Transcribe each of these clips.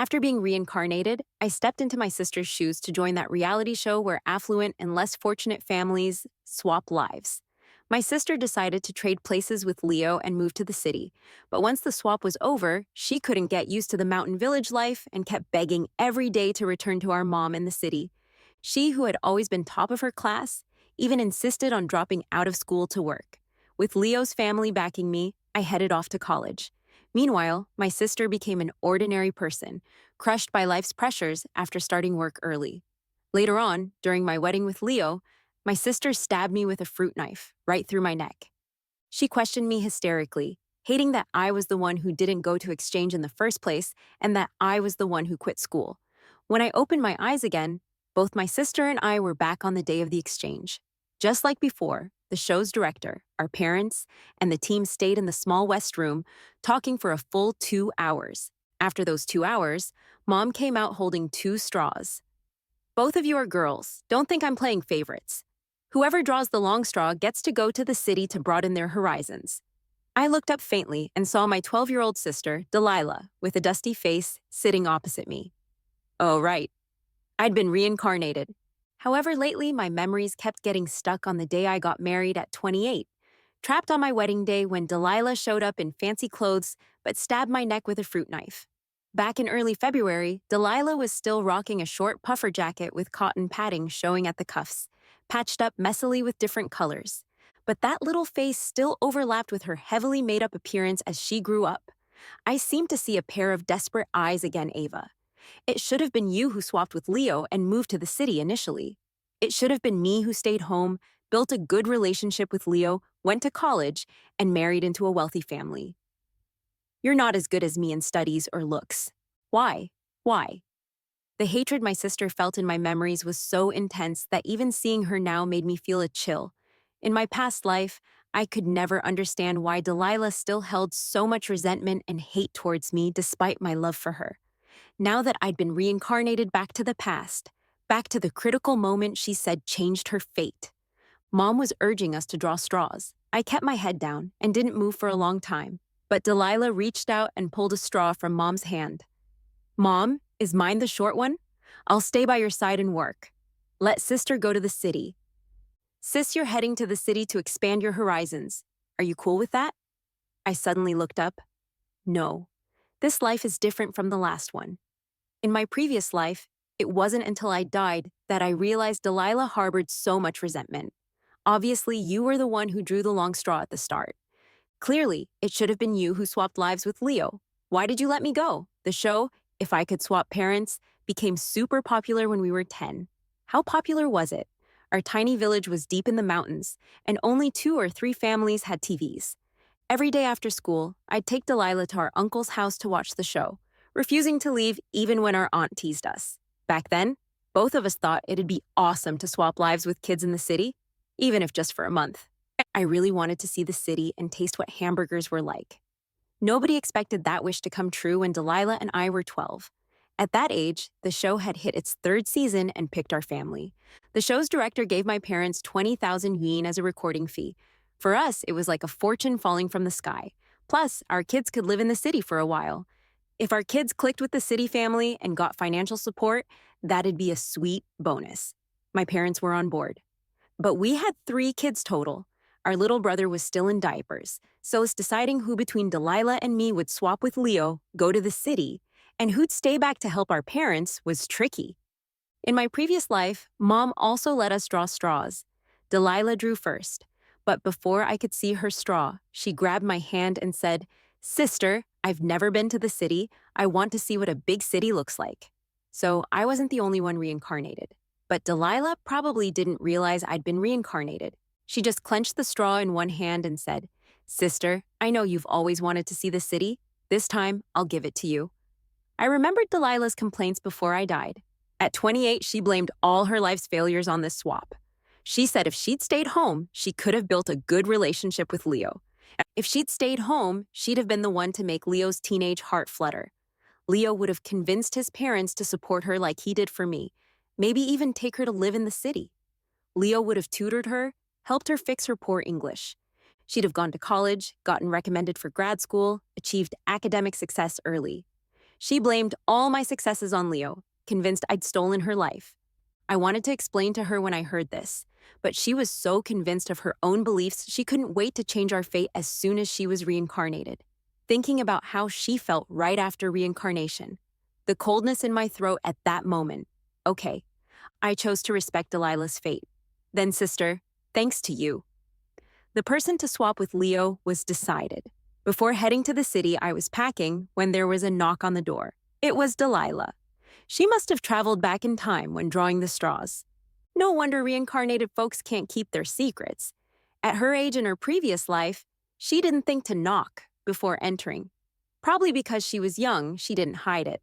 After being reincarnated, I stepped into my sister's shoes to join that reality show where affluent and less fortunate families swap lives. My sister decided to trade places with Leo and move to the city, but once the swap was over, she couldn't get used to the mountain village life and kept begging every day to return to our mom in the city. She, who had always been top of her class, even insisted on dropping out of school to work. With Leo's family backing me, I headed off to college. Meanwhile, my sister became an ordinary person, crushed by life's pressures after starting work early. Later on, during my wedding with Leo, my sister stabbed me with a fruit knife right through my neck. She questioned me hysterically, hating that I was the one who didn't go to exchange in the first place and that I was the one who quit school. When I opened my eyes again, both my sister and I were back on the day of the exchange. Just like before, the show's director, our parents, and the team stayed in the small West Room, talking for a full 2 hours. After those 2 hours, Mom came out holding 2 straws. Both of you are girls. Don't think I'm playing favorites. Whoever draws the long straw gets to go to the city to broaden their horizons. I looked up faintly and saw my 12-year-old sister, Delilah, with a dusty face, sitting opposite me. Oh, right. I'd been reincarnated. However, lately my memories kept getting stuck on the day I got married at 28, trapped on my wedding day when Delilah showed up in fancy clothes but stabbed my neck with a fruit knife. Back in early February, Delilah was still rocking a short puffer jacket with cotton padding showing at the cuffs, patched up messily with different colors. But that little face still overlapped with her heavily made-up appearance as she grew up. I seemed to see a pair of desperate eyes again, Ava. It should have been you who swapped with Leo and moved to the city initially. It should have been me who stayed home, built a good relationship with Leo, went to college, and married into a wealthy family. You're not as good as me in studies or looks. Why? Why? The hatred my sister felt in my memories was so intense that even seeing her now made me feel a chill. In my past life, I could never understand why Delilah still held so much resentment and hate towards me despite my love for her. Now that I'd been reincarnated back to the past, back to the critical moment she said changed her fate. Mom was urging us to draw straws. I kept my head down and didn't move for a long time, but Delilah reached out and pulled a straw from Mom's hand. Mom, is mine the short one? I'll stay by your side and work. Let sister go to the city. Sis, you're heading to the city to expand your horizons. Are you cool with that? I suddenly looked up. No. This life is different from the last one. In my previous life, it wasn't until I died that I realized Delilah harbored so much resentment. Obviously, you were the one who drew the long straw at the start. Clearly, it should have been you who swapped lives with Leo. Why did you let me go? The show, If I Could Swap Parents, became super popular when we were 10. How popular was it? Our tiny village was deep in the mountains, and only 2 or 3 families had TVs. Every day after school, I'd take Delilah to our uncle's house to watch the show, refusing to leave even when our aunt teased us. Back then, both of us thought it'd be awesome to swap lives with kids in the city, even if just for a month. I really wanted to see the city and taste what hamburgers were like. Nobody expected that wish to come true when Delilah and I were 12. At that age, the show had hit its 3rd season and picked our family. The show's director gave my parents 20,000 yen as a recording fee. For us, it was like a fortune falling from the sky. Plus, our kids could live in the city for a while. If our kids clicked with the city family and got financial support, that'd be a sweet bonus. My parents were on board. But we had 3 kids total. Our little brother was still in diapers, so it's deciding who between Delilah and me would swap with Leo, go to the city, and who'd stay back to help our parents was tricky. In my previous life, Mom also let us draw straws. Delilah drew first, but before I could see her straw, she grabbed my hand and said, "Sister, I've never been to the city. I want to see what a big city looks like." So I wasn't the only one reincarnated. But Delilah probably didn't realize I'd been reincarnated. She just clenched the straw in one hand and said, "Sister, I know you've always wanted to see the city. This time, I'll give it to you." I remembered Delilah's complaints before I died. At 28, she blamed all her life's failures on this swap. She said if she'd stayed home, she could have built a good relationship with Leo. If she'd stayed home, she'd have been the one to make Leo's teenage heart flutter. Leo would have convinced his parents to support her like he did for me, maybe even take her to live in the city. Leo would have tutored her, helped her fix her poor English. She'd have gone to college, gotten recommended for grad school, achieved academic success early. She blamed all my successes on Leo, convinced I'd stolen her life. I wanted to explain to her when I heard this, but she was so convinced of her own beliefs she couldn't wait to change our fate as soon as she was reincarnated. Thinking about how she felt right after reincarnation, the coldness in my throat at that moment. Okay, I chose to respect Delilah's fate. Then, sister, thanks to you. The person to swap with Leo was decided. Before heading to the city, I was packing when there was a knock on the door. It was Delilah. She must have traveled back in time when drawing the straws. No wonder reincarnated folks can't keep their secrets. At her age in her previous life, she didn't think to knock before entering. Probably because she was young, she didn't hide it.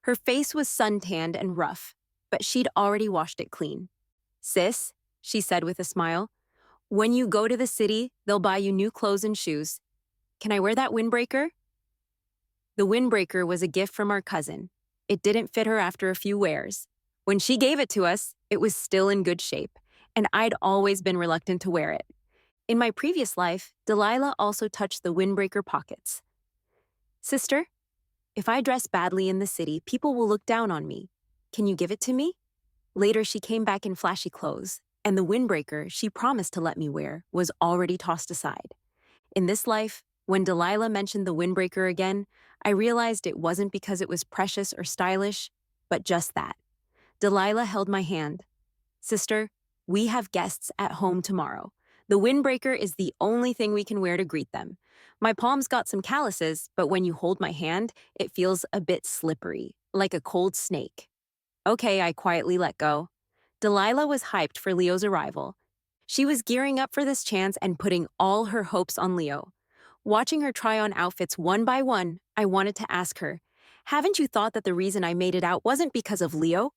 Her face was suntanned and rough, but she'd already washed it clean. Sis, she said with a smile, when you go to the city, they'll buy you new clothes and shoes. Can I wear that windbreaker? The windbreaker was a gift from our cousin. It didn't fit her after a few wears. When she gave it to us, it was still in good shape, and I'd always been reluctant to wear it. In my previous life, Delilah also touched the windbreaker pockets. Sister, if I dress badly in the city, people will look down on me. Can you give it to me? Later, she came back in flashy clothes, and the windbreaker she promised to let me wear was already tossed aside. In this life, when Delilah mentioned the windbreaker again, I realized it wasn't because it was precious or stylish, but just that. Delilah held my hand. Sister, we have guests at home tomorrow. The windbreaker is the only thing we can wear to greet them. My palms got some calluses, but when you hold my hand, it feels a bit slippery, like a cold snake. Okay, I quietly let go. Delilah was hyped for Leo's arrival. She was gearing up for this chance and putting all her hopes on Leo. Watching her try on outfits one by one, I wanted to ask her, haven't you thought that the reason I made it out wasn't because of Leo?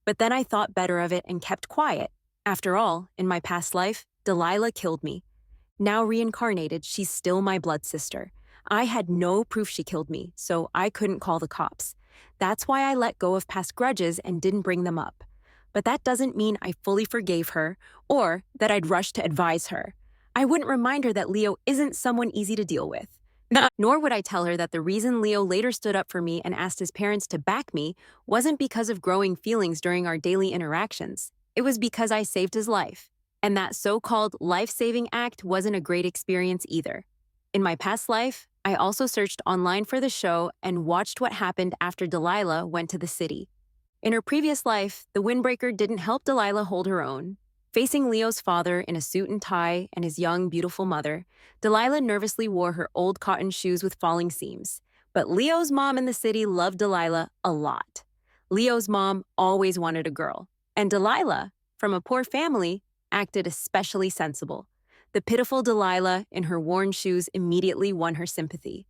But then I thought better of it and kept quiet. After all, in my past life, Delilah killed me. Now reincarnated, she's still my blood sister. I had no proof she killed me, so I couldn't call the cops. That's why I let go of past grudges and didn't bring them up. But that doesn't mean I fully forgave her or that I'd rush to advise her. I wouldn't remind her that Leo isn't someone easy to deal with. Nor would I tell her that the reason Leo later stood up for me and asked his parents to back me wasn't because of growing feelings during our daily interactions. It was because I saved his life. And that so-called life-saving act wasn't a great experience either. In my past life, I also searched online for the show and watched what happened after Delilah went to the city. In her previous life, the windbreaker didn't help Delilah hold her own. Facing Leo's father in a suit and tie and his young, beautiful mother, Delilah nervously wore her old cotton shoes with falling seams. But Leo's mom in the city loved Delilah a lot. Leo's mom always wanted a girl, and Delilah, from a poor family, acted especially sensible. The pitiful Delilah in her worn shoes immediately won her sympathy.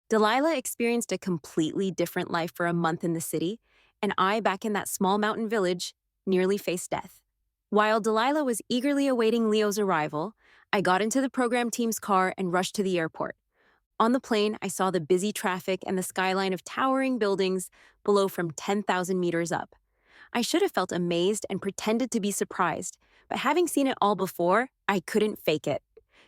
Delilah experienced a completely different life for a month in the city, and I, back in that small mountain village, nearly faced death. While Delilah was eagerly awaiting Leo's arrival, I got into the program team's car and rushed to the airport. On the plane, I saw the busy traffic and the skyline of towering buildings below from 10,000 meters up. I should have felt amazed and pretended to be surprised, but having seen it all before, I couldn't fake it.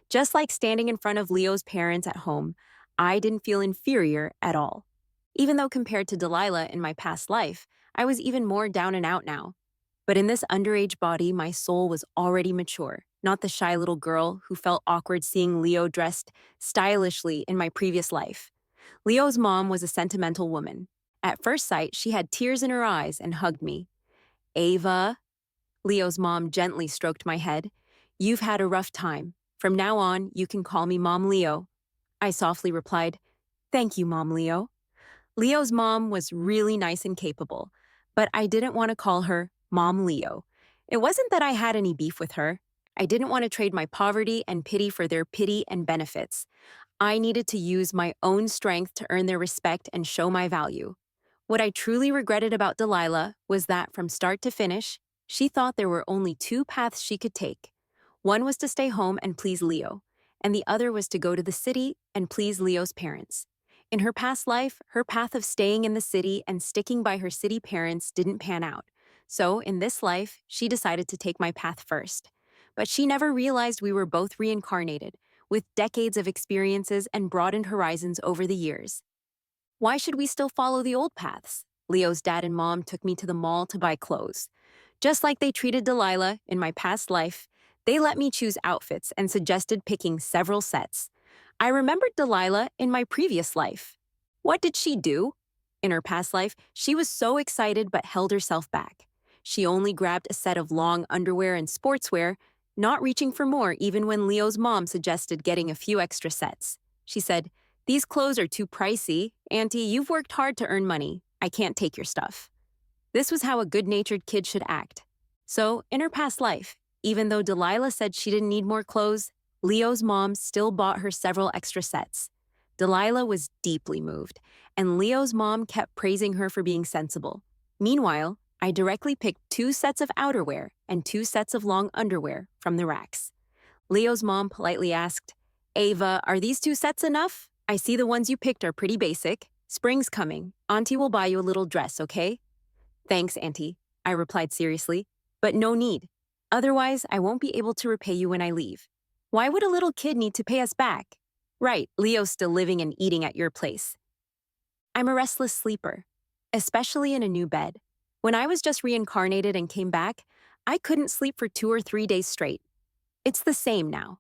Just like standing in front of Leo's parents at home, I didn't feel inferior at all. Even though compared to Delilah in my past life, I was even more down and out now. But in this underage body, my soul was already mature, not the shy little girl who felt awkward seeing Leo dressed stylishly in my previous life. Leo's mom was a sentimental woman. At first sight, she had tears in her eyes and hugged me. Ava, Leo's mom gently stroked my head. You've had a rough time. From now on, you can call me Mom Leo. I softly replied, Thank you, Mom Leo. Leo's mom was really nice and capable, but I didn't want to call her Mom Leo. It wasn't that I had any beef with her. I didn't want to trade my poverty and pity for their pity and benefits. I needed to use my own strength to earn their respect and show my value. What I truly regretted about Delilah was that from start to finish, she thought there were only two paths she could take. One was to stay home and please Leo, and the other was to go to the city and please Leo's parents. In her past life, her path of staying in the city and sticking by her city parents didn't pan out. So, in this life, she decided to take my path first. But she never realized we were both reincarnated, with decades of experiences and broadened horizons over the years. Why should we still follow the old paths? Leo's dad and mom took me to the mall to buy clothes. Just like they treated Delilah in my past life, they let me choose outfits and suggested picking several sets. I remembered Delilah in my previous life. What did she do? In her past life, she was so excited but held herself back. She only grabbed a set of long underwear and sportswear, not reaching for more even when Leo's mom suggested getting a few extra sets. She said, "These clothes are too pricey. Auntie, you've worked hard to earn money. I can't take your stuff." This was how a good-natured kid should act. So, in her past life, even though Delilah said she didn't need more clothes, Leo's mom still bought her several extra sets. Delilah was deeply moved, and Leo's mom kept praising her for being sensible. Meanwhile, I directly picked 2 sets of outerwear and 2 sets of long underwear from the racks. Leo's mom politely asked, "Ava, are these 2 sets enough? I see the ones you picked are pretty basic. Spring's coming. Auntie will buy you a little dress, okay?" "Thanks, Auntie," I replied seriously, "but no need. Otherwise, I won't be able to repay you when I leave." "Why would a little kid need to pay us back?" "Right, Leo's still living and eating at your place." I'm a restless sleeper, especially in a new bed. When I was just reincarnated and came back, I couldn't sleep for 2 or 3 days straight. It's the same now.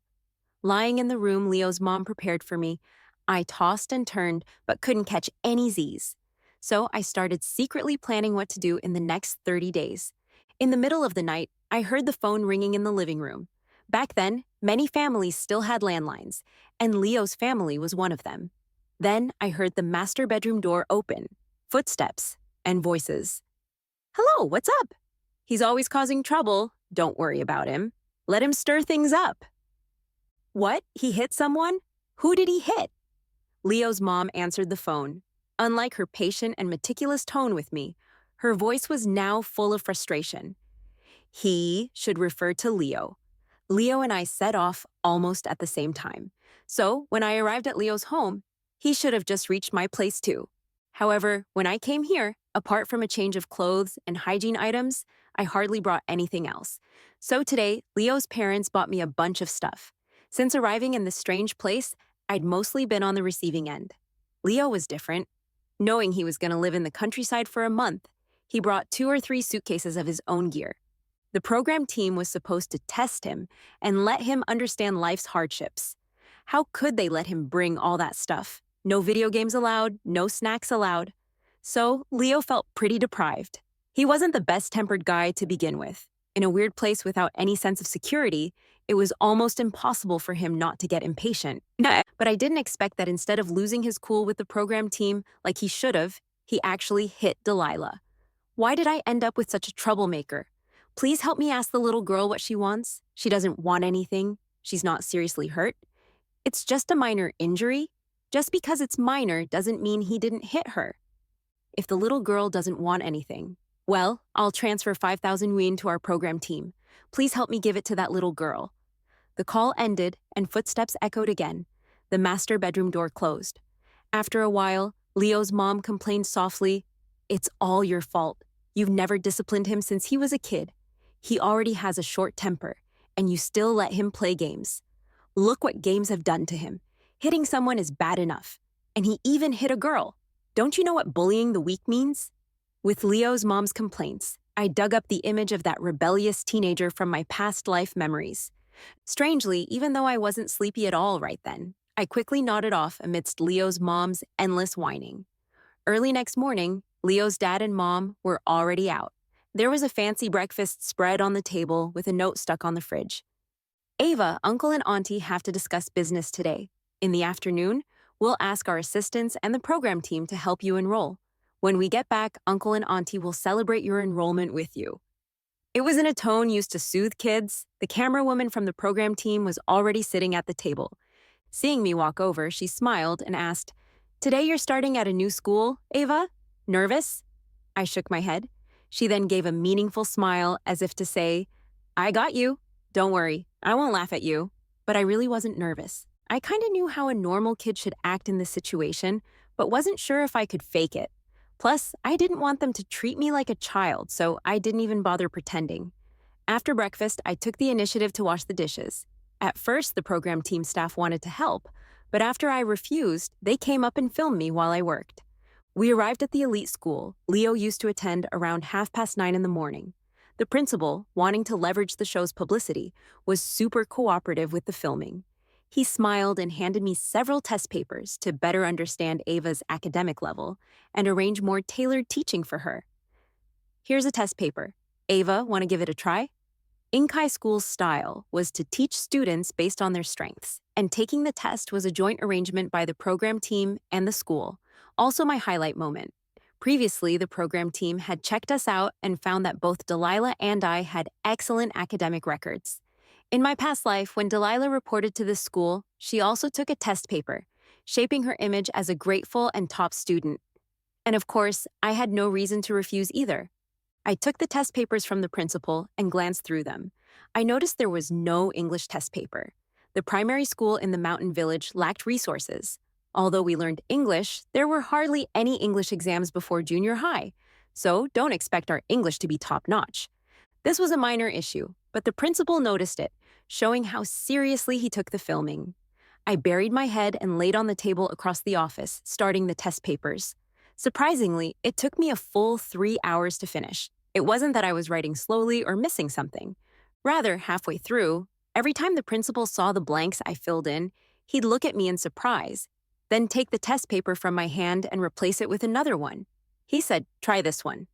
Lying in the room Leo's mom prepared for me, I tossed and turned but couldn't catch any Z's. So I started secretly planning what to do in the next 30 days. In the middle of the night, I heard the phone ringing in the living room. Back then, many families still had landlines, and Leo's family was one of them. Then I heard the master bedroom door open, footsteps, and voices. "Hello, what's up?" "He's always causing trouble. Don't worry about him. Let him stir things up." "What? He hit someone? Who did he hit?" Leo's mom answered the phone. Unlike her patient and meticulous tone with me, her voice was now full of frustration. "He" should refer to Leo. Leo and I set off almost at the same time. So when I arrived at Leo's home, he should have just reached my place too. However, when I came here, apart from a change of clothes and hygiene items, I hardly brought anything else. So today, Leo's parents bought me a bunch of stuff. Since arriving in this strange place, I'd mostly been on the receiving end. Leo was different. Knowing he was going to live in the countryside for a month, he brought 2 or 3 suitcases of his own gear. The program team was supposed to test him and let him understand life's hardships. How could they let him bring all that stuff? No video games allowed, no snacks allowed. So Leo felt pretty deprived. He wasn't the best-tempered guy to begin with. In a weird place without any sense of security, it was almost impossible for him not to get impatient. But I didn't expect that instead of losing his cool with the program team like he should have, he actually hit Delilah. Why did I end up with such a troublemaker? Please help me ask the little girl what she wants. She doesn't want anything. She's not seriously hurt. It's just a minor injury. Just because it's minor doesn't mean he didn't hit her. If the little girl doesn't want anything, well, I'll transfer 5,000 won to our program team. Please help me give it to that little girl. The call ended and footsteps echoed again. The master bedroom door closed. After a while, Leo's mom complained softly, "It's all your fault. You've never disciplined him since he was a kid. He already has a short temper, and you still let him play games. Look what games have done to him. Hitting someone is bad enough. And he even hit a girl. Don't you know what bullying the weak means?" With Leo's mom's complaints, I dug up the image of that rebellious teenager from my past life memories. Strangely, even though I wasn't sleepy at all right then, I quickly nodded off amidst Leo's mom's endless whining. Early next morning, Leo's dad and mom were already out. There was a fancy breakfast spread on the table with a note stuck on the fridge. "Ava, Uncle and Auntie have to discuss business today. In the afternoon, we'll ask our assistants and the program team to help you enroll. When we get back, Uncle and Auntie will celebrate your enrollment with you." It was in a tone used to soothe kids. The camera woman from the program team was already sitting at the table. Seeing me walk over, she smiled and asked, "Today you're starting at a new school, Ava? Nervous?" I shook my head. She then gave a meaningful smile as if to say, "I got you. Don't worry, I won't laugh at you." But I really wasn't nervous. I kind of knew how a normal kid should act in this situation, but wasn't sure if I could fake it. Plus, I didn't want them to treat me like a child, so I didn't even bother pretending. After breakfast, I took the initiative to wash the dishes. At first, the program team staff wanted to help, but after I refused, they came up and filmed me while I worked. We arrived at the elite school Leo used to attend around 9:30 in the morning. The principal, wanting to leverage the show's publicity, was super cooperative with the filming. He smiled and handed me several test papers to better understand Ava's academic level and arrange more tailored teaching for her. Here's a test paper. Ava, want to give it a try? Inkai School's style was to teach students based on their strengths, and taking the test was a joint arrangement by the program team and the school. Also, my highlight moment. Previously, the program team had checked us out and found that both Delilah and I had excellent academic records. In my past life, when Delilah reported to this school, she also took a test paper, shaping her image as a grateful and top student. And of course, I had no reason to refuse either. I took the test papers from the principal and glanced through them. I noticed there was no English test paper. The primary school in the mountain village lacked resources. Although we learned English, there were hardly any English exams before junior high, so don't expect our English to be top-notch. This was a minor issue, but the principal noticed it, showing how seriously he took the filming. I buried my head and laid on the table across the office, starting the test papers. Surprisingly, it took me a full 3 hours to finish. It wasn't that I was writing slowly or missing something. Rather, halfway through, every time the principal saw the blanks I filled in, he'd look at me in surprise, then take the test paper from my hand and replace it with another one. He said, "Try this one."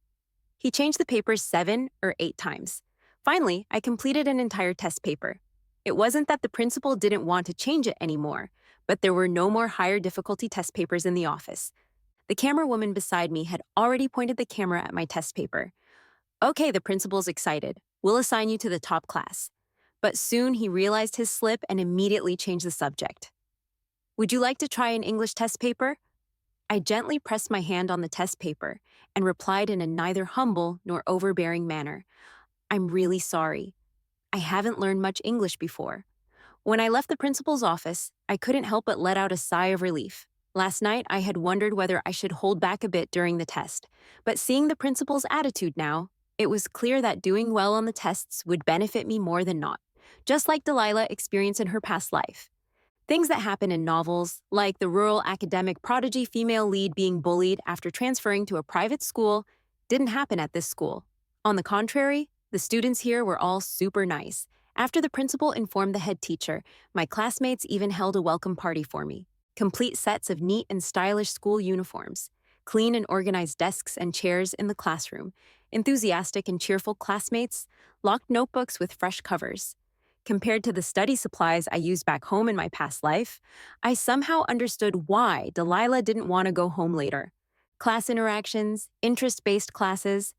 He changed the papers 7 or 8 times. Finally, I completed an entire test paper. It wasn't that the principal didn't want to change it anymore, but there were no more higher difficulty test papers in the office. The camera woman beside me had already pointed the camera at my test paper. "Okay," the principal's excited. "We'll assign you to the top class." But soon he realized his slip and immediately changed the subject. "Would you like to try an English test paper?" I gently pressed my hand on the test paper and replied in a neither humble nor overbearing manner. "I'm really sorry. I haven't learned much English before." When I left the principal's office, I couldn't help but let out a sigh of relief. Last night, I had wondered whether I should hold back a bit during the test, but seeing the principal's attitude now, it was clear that doing well on the tests would benefit me more than not, just like Delilah experienced in her past life. Things that happen in novels, like the rural academic prodigy female lead being bullied after transferring to a private school, didn't happen at this school. On the contrary, the students here were all super nice. After the principal informed the head teacher, my classmates even held a welcome party for me. Complete sets of neat and stylish school uniforms, clean and organized desks and chairs in the classroom, enthusiastic and cheerful classmates, locked notebooks with fresh covers. Compared to the study supplies I used back home in my past life, I somehow understood why Delilah didn't want to go home later. Class interactions, interest-based classes.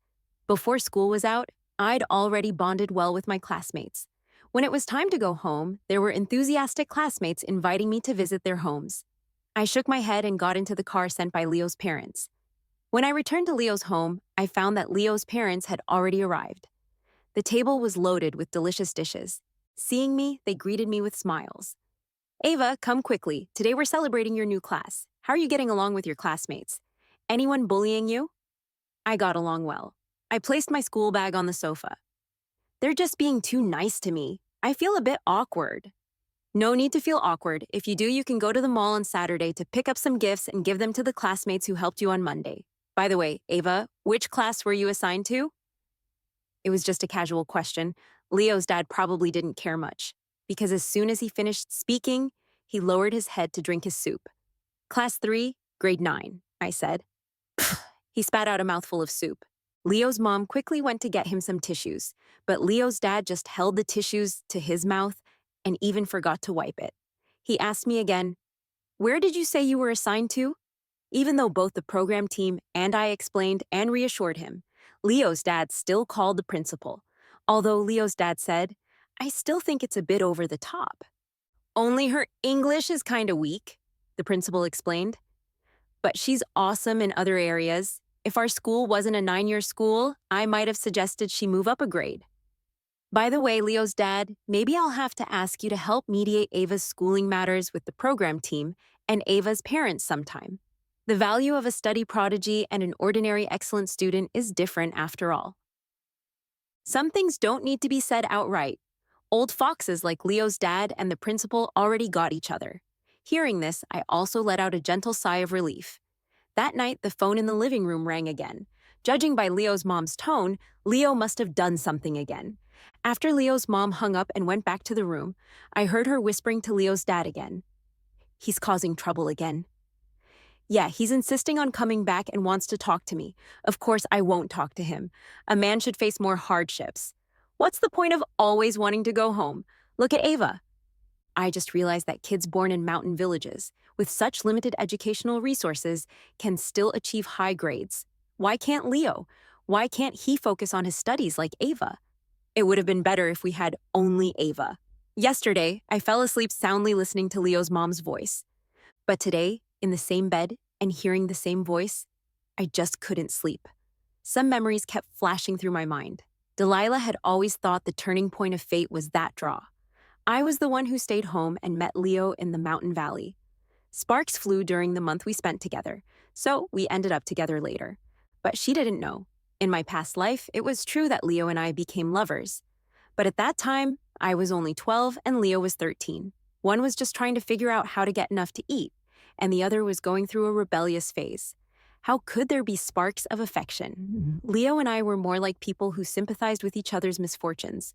Before school was out, I'd already bonded well with my classmates. When it was time to go home, there were enthusiastic classmates inviting me to visit their homes. I shook my head and got into the car sent by Leo's parents. When I returned to Leo's home, I found that Leo's parents had already arrived. The table was loaded with delicious dishes. Seeing me, they greeted me with smiles. "Ava, come quickly. Today we're celebrating your new class. How are you getting along with your classmates? Anyone bullying you?" I got along well. I placed my school bag on the sofa. "They're just being too nice to me. I feel a bit awkward." "No need to feel awkward. If you do, you can go to the mall on Saturday to pick up some gifts and give them to the classmates who helped you on Monday. By the way, Ava, which class were you assigned to?" It was just a casual question. Leo's dad probably didn't care much, because as soon as he finished speaking, he lowered his head to drink his soup. "Class 3, grade 9, I said. He spat out a mouthful of soup. Leo's mom quickly went to get him some tissues, but Leo's dad just held the tissues to his mouth and even forgot to wipe it. He asked me again, "Where did you say you were assigned to?" Even though both the program team and I explained and reassured him, Leo's dad still called the principal. Although Leo's dad said, "I still think it's a bit over the top." "Only her English is kinda weak," the principal explained. "But she's awesome in other areas. If our school wasn't a 9-year school, I might have suggested she move up a grade." By the way, Leo's dad, maybe I'll have to ask you to help mediate Ava's schooling matters with the program team and Ava's parents sometime. The value of a study prodigy and an ordinary excellent student is different after all. Some things don't need to be said outright. Old foxes like Leo's dad and the principal already got each other. Hearing this, I also let out a gentle sigh of relief. That night, the phone in the living room rang again. Judging by Leo's mom's tone, Leo must have done something again. After Leo's mom hung up and went back to the room, I heard her whispering to Leo's dad again. He's causing trouble again. Yeah, he's insisting on coming back and wants to talk to me. Of course, I won't talk to him. A man should face more hardships. What's the point of always wanting to go home? Look at Ava. I just realized that kids born in mountain villages, with such limited educational resources, can still achieve high grades. Why can't Leo? Why can't he focus on his studies like Ava? It would have been better if we had only Ava. Yesterday, I fell asleep soundly listening to Leo's mom's voice. But today, in the same bed and hearing the same voice, I just couldn't sleep. Some memories kept flashing through my mind. Delilah had always thought the turning point of fate was that draw. I was the one who stayed home and met Leo in the mountain valley. Sparks flew during the month we spent together, so we ended up together later. But she didn't know. In my past life, it was true that Leo and I became lovers. But at that time, I was only 12 and Leo was 13. One was just trying to figure out how to get enough to eat, and the other was going through a rebellious phase. How could there be sparks of affection? Leo and I were more like people who sympathized with each other's misfortunes.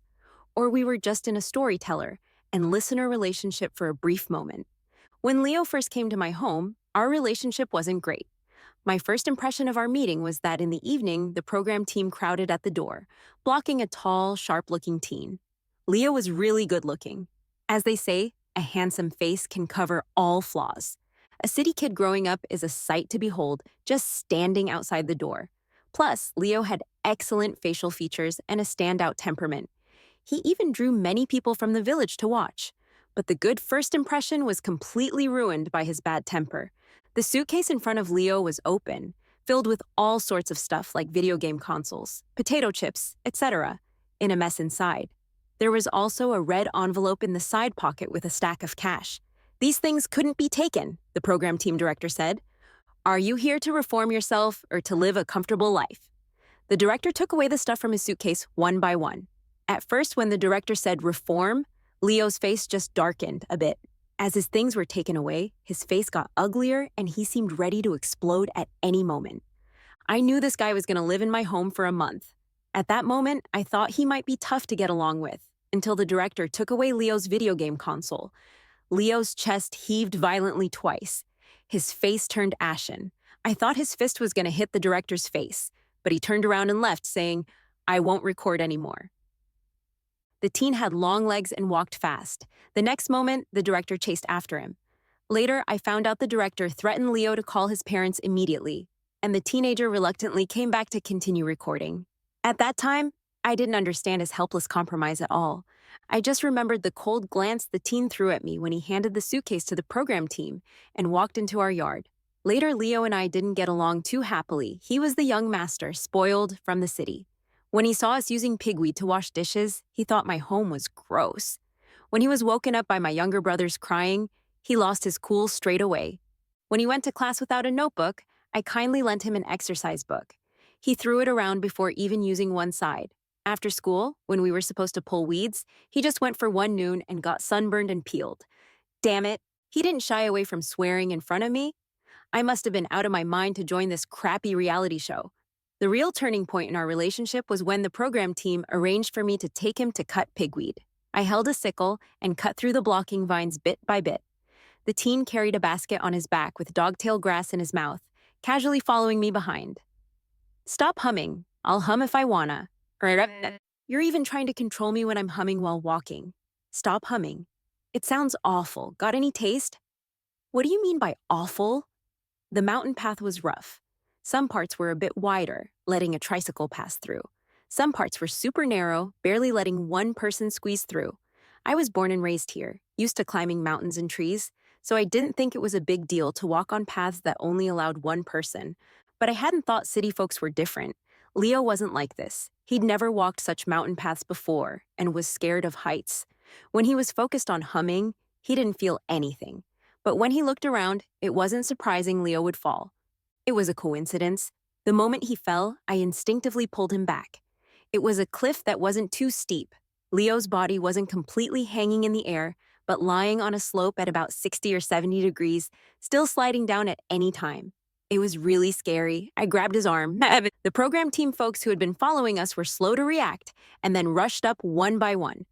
Or we were just in a storyteller and listener relationship for a brief moment. When Leo first came to my home, our relationship wasn't great. My first impression of our meeting was that in the evening, the program team crowded at the door, blocking a tall, sharp-looking teen. Leo was really good-looking. As they say, a handsome face can cover all flaws. A city kid growing up is a sight to behold, just standing outside the door. Plus, Leo had excellent facial features and a standout temperament. He even drew many people from the village to watch. But the good first impression was completely ruined by his bad temper. The suitcase in front of Leo was open, filled with all sorts of stuff like video game consoles, potato chips, etc., in a mess inside. There was also a red envelope in the side pocket with a stack of cash. These things couldn't be taken, the program team director said. Are you here to reform yourself or to live a comfortable life? The director took away the stuff from his suitcase one by one. At first, when the director said reform, Leo's face just darkened a bit. As his things were taken away, his face got uglier and he seemed ready to explode at any moment. I knew this guy was going to live in my home for a month. At that moment, I thought he might be tough to get along with, until the director took away Leo's video game console. Leo's chest heaved violently twice. His face turned ashen. I thought his fist was going to hit the director's face, but he turned around and left, saying, "I won't record anymore." The teen had long legs and walked fast. The next moment, the director chased after him. Later, I found out the director threatened Leo to call his parents immediately, and the teenager reluctantly came back to continue recording. At that time, I didn't understand his helpless compromise at all. I just remembered the cold glance the teen threw at me when he handed the suitcase to the program team and walked into our yard. Later, Leo and I didn't get along too happily. He was the young master, spoiled from the city. When he saw us using pigweed to wash dishes, he thought my home was gross. When he was woken up by my younger brothers crying, he lost his cool straight away. When he went to class without a notebook, I kindly lent him an exercise book. He threw it around before even using one side. After school, when we were supposed to pull weeds, he just went for one noon and got sunburned and peeled. Damn it, he didn't shy away from swearing in front of me. I must have been out of my mind to join this crappy reality show. The real turning point in our relationship was when the program team arranged for me to take him to cut pigweed. I held a sickle and cut through the blocking vines bit by bit. The teen carried a basket on his back with dogtail grass in his mouth, casually following me behind. Stop humming. I'll hum if I wanna. You're even trying to control me when I'm humming while walking. Stop humming. It sounds awful. Got any taste? What do you mean by awful? The mountain path was rough. Some parts were a bit wider, letting a tricycle pass through. Some parts were super narrow, barely letting one person squeeze through. I was born and raised here, used to climbing mountains and trees, so I didn't think it was a big deal to walk on paths that only allowed one person. But I hadn't thought city folks were different. Leo wasn't like this. He'd never walked such mountain paths before and was scared of heights. When he was focused on humming, he didn't feel anything. But when he looked around, it wasn't surprising Leo would fall. It was a coincidence. The moment he fell, I instinctively pulled him back. It was a cliff that wasn't too steep. Leo's body wasn't completely hanging in the air, but lying on a slope at about 60 or 70 degrees, still sliding down at any time. It was really scary. I grabbed his arm. The program team folks who had been following us were slow to react and then rushed up one by one.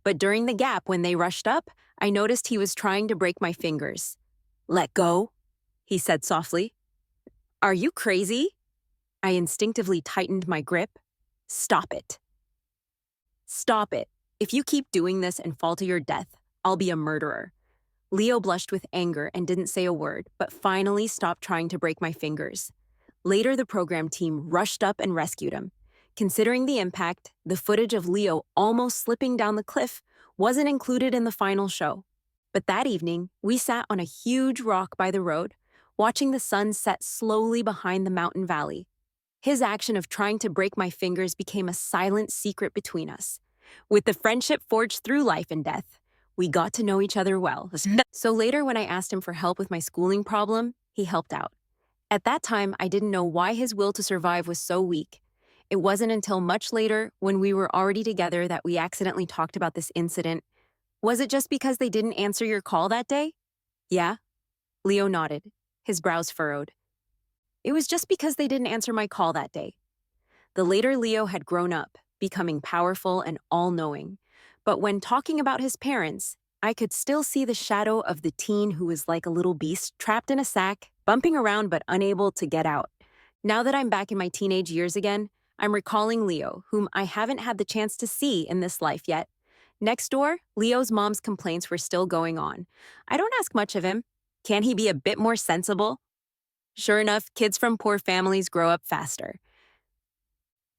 But during the gap when they rushed up, I noticed he was trying to break my fingers. "Let go," he said softly. "Are you crazy?" I instinctively tightened my grip. "Stop it. Stop it. If you keep doing this and fall to your death, I'll be a murderer." Leo blushed with anger and didn't say a word, but finally stopped trying to break my fingers. Later, the program team rushed up and rescued him. Considering the impact, the footage of Leo almost slipping down the cliff wasn't included in the final show. But that evening, we sat on a huge rock by the road, watching the sun set slowly behind the mountain valley. His action of trying to break my fingers became a silent secret between us. With the friendship forged through life and death, we got to know each other well. So later, when I asked him for help with my schooling problem, he helped out. At that time, I didn't know why his will to survive was so weak. It wasn't until much later, when we were already together, that we accidentally talked about this incident. "Was it just because they didn't answer your call that day?" "Yeah." Leo nodded, his brows furrowed. "It was just because they didn't answer my call that day." The later Leo had grown up, becoming powerful and all-knowing. But when talking about his parents, I could still see the shadow of the teen who was like a little beast trapped in a sack, bumping around but unable to get out. Now that I'm back in my teenage years again, I'm recalling Leo, whom I haven't had the chance to see in this life yet. Next door, Leo's mom's complaints were still going on. I don't ask much of him. Can he be a bit more sensible? Sure enough, kids from poor families grow up faster.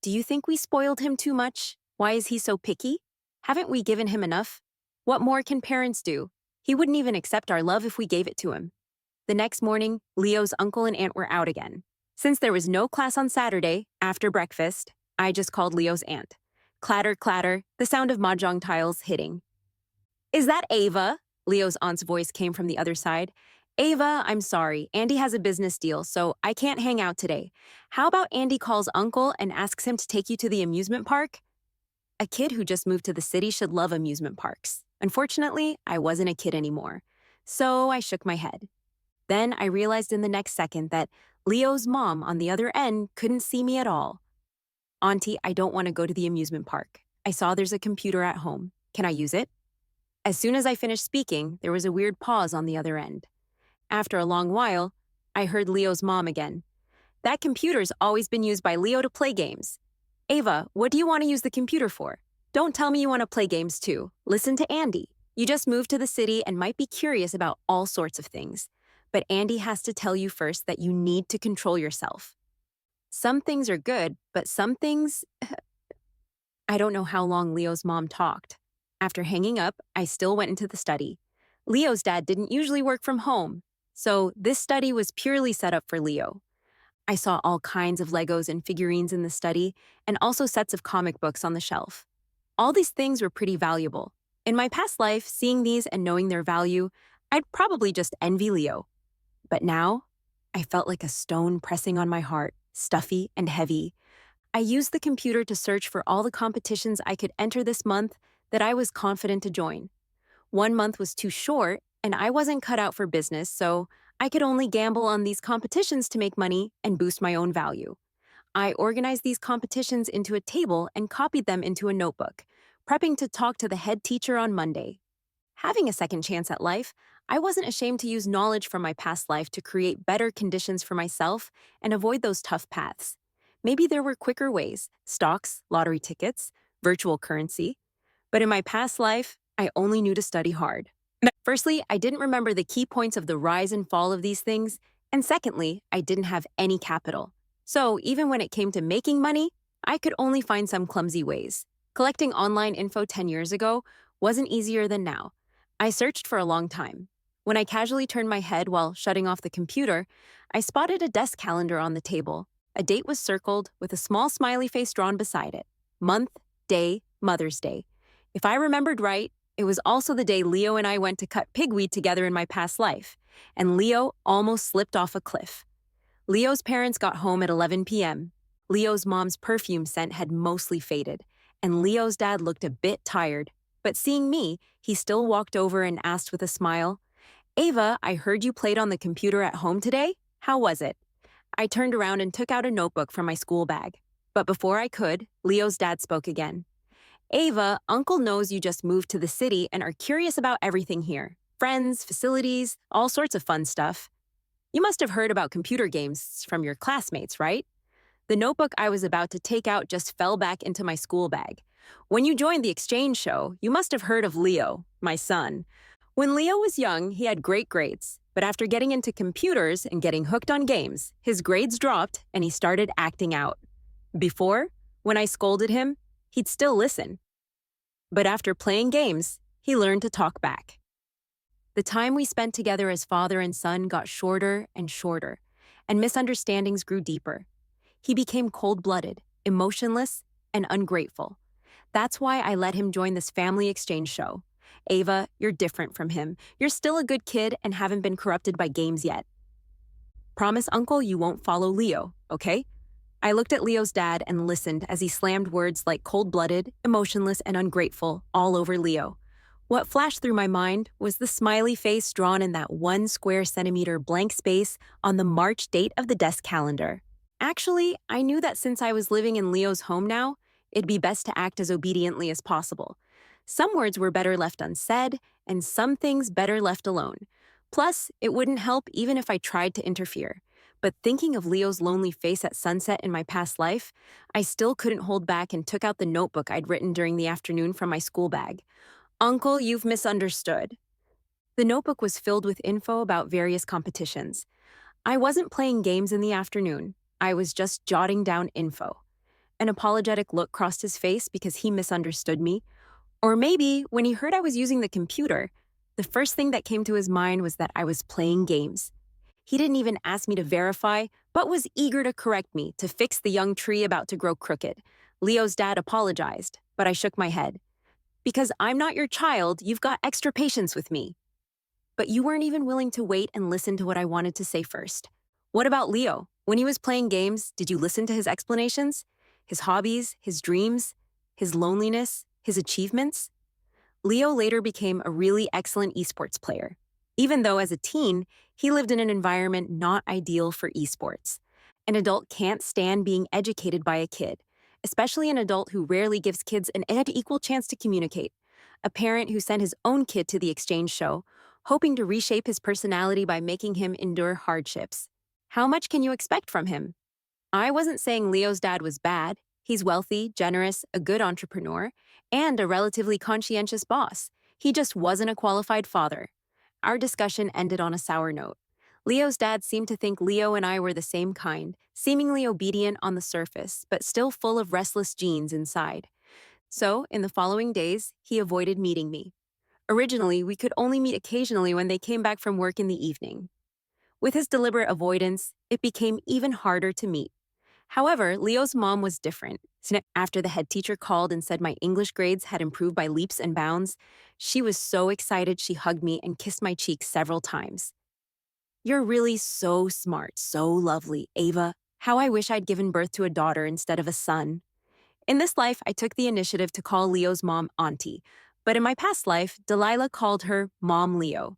Do you think we spoiled him too much? Why is he so picky? Haven't we given him enough? What more can parents do? He wouldn't even accept our love if we gave it to him. The next morning, Leo's uncle and aunt were out again. Since there was no class on Saturday, after breakfast, I just called Leo's aunt. Clatter, clatter, the sound of mahjong tiles hitting. "Is that Ava?" Leo's aunt's voice came from the other side. "Ava, I'm sorry. Andy has a business deal, so I can't hang out today. How about Andy calls uncle and asks him to take you to the amusement park?" A kid who just moved to the city should love amusement parks. Unfortunately, I wasn't a kid anymore. So I shook my head. Then I realized in the next second that Leo's mom on the other end couldn't see me at all. "Auntie, I don't want to go to the amusement park. I saw there's a computer at home. Can I use it?" As soon as I finished speaking, there was a weird pause on the other end. After a long while, I heard Leo's mom again. "That computer's always been used by Leo to play games. Ava, what do you want to use the computer for? Don't tell me you want to play games too. Listen to Andy. You just moved to the city and might be curious about all sorts of things. But Andy has to tell you first that you need to control yourself. Some things are good, but some things..." I don't know how long Leo's mom talked. After hanging up, I still went into the study. Leo's dad didn't usually work from home, so this study was purely set up for Leo. I saw all kinds of Legos and figurines in the study, and also sets of comic books on the shelf. All these things were pretty valuable. In my past life, seeing these and knowing their value, I'd probably just envy Leo. But now, I felt like a stone pressing on my heart, stuffy and heavy. I used the computer to search for all the competitions I could enter this month that I was confident to join. 1 month was too short, and I wasn't cut out for business, so I could only gamble on these competitions to make money and boost my own value. I organized these competitions into a table and copied them into a notebook, prepping to talk to the head teacher on Monday. Having a second chance at life, I wasn't ashamed to use knowledge from my past life to create better conditions for myself and avoid those tough paths. Maybe there were quicker ways: stocks, lottery tickets, virtual currency. But in my past life, I only knew to study hard. Firstly, I didn't remember the key points of the rise and fall of these things, and secondly, I didn't have any capital. So even when it came to making money, I could only find some clumsy ways. Collecting online info 10 years ago wasn't easier than now. I searched for a long time. When I casually turned my head while shutting off the computer, I spotted a desk calendar on the table. A date was circled with a small smiley face drawn beside it. Month, day, Mother's Day. If I remembered right, it was also the day Leo and I went to cut pigweed together in my past life, and Leo almost slipped off a cliff. Leo's parents got home at 11 p.m. Leo's mom's perfume scent had mostly faded, and Leo's dad looked a bit tired. But seeing me, he still walked over and asked with a smile, "Ava, I heard you played on the computer at home today. How was it?" I turned around and took out a notebook from my school bag. But before I could, Leo's dad spoke again. Ava, Uncle knows you just moved to the city and are curious about everything here. Friends, facilities, all sorts of fun stuff. You must have heard about computer games from your classmates, right? The notebook I was about to take out just fell back into my school bag. When you joined the exchange show, you must have heard of Leo, my son. When Leo was young, he had great grades. But after getting into computers and getting hooked on games, his grades dropped and he started acting out. Before, when I scolded him, he'd still listen. But after playing games, he learned to talk back. The time we spent together as father and son got shorter and shorter, and misunderstandings grew deeper. He became cold-blooded, emotionless, and ungrateful. That's why I let him join this family exchange show. Ava, you're different from him. You're still a good kid and haven't been corrupted by games yet. Promise, Uncle, you won't follow Leo, okay? I looked at Leo's dad and listened as he slammed words like cold-blooded, emotionless, and ungrateful all over Leo. What flashed through my mind was the smiley face drawn in that 1 square centimeter blank space on the March date of the desk calendar. Actually, I knew that since I was living in Leo's home now, it'd be best to act as obediently as possible. Some words were better left unsaid, and some things better left alone. Plus, it wouldn't help even if I tried to interfere. But thinking of Leo's lonely face at sunset in my past life, I still couldn't hold back and took out the notebook I'd written during the afternoon from my school bag. Uncle, you've misunderstood. The notebook was filled with info about various competitions. I wasn't playing games in the afternoon. I was just jotting down info. An apologetic look crossed his face because he misunderstood me. Or maybe, when he heard I was using the computer, the first thing that came to his mind was that I was playing games. He didn't even ask me to verify, but was eager to correct me, to fix the young tree about to grow crooked. Leo's dad apologized, but I shook my head. Because I'm not your child, you've got extra patience with me. But you weren't even willing to wait and listen to what I wanted to say first. What about Leo? When he was playing games, did you listen to his explanations? His hobbies, his dreams, his loneliness, his achievements? Leo later became a really excellent esports player, even though as a teen, he lived in an environment not ideal for esports. An adult can't stand being educated by a kid, especially an adult who rarely gives kids an equal chance to communicate. A parent who sent his own kid to the exchange show, hoping to reshape his personality by making him endure hardships. How much can you expect from him? I wasn't saying Leo's dad was bad. He's wealthy, generous, a good entrepreneur, and a relatively conscientious boss. He just wasn't a qualified father. Our discussion ended on a sour note. Leo's dad seemed to think Leo and I were the same kind, seemingly obedient on the surface, but still full of restless genes inside. So, in the following days, he avoided meeting me. Originally, we could only meet occasionally when they came back from work in the evening. With his deliberate avoidance, it became even harder to meet. However, Leo's mom was different. After the head teacher called and said my English grades had improved by leaps and bounds, she was so excited she hugged me and kissed my cheek several times. You're really so smart, so lovely, Ava. How I wish I'd given birth to a daughter instead of a son. In this life, I took the initiative to call Leo's mom Auntie, but in my past life, Delilah called her Mom Leo.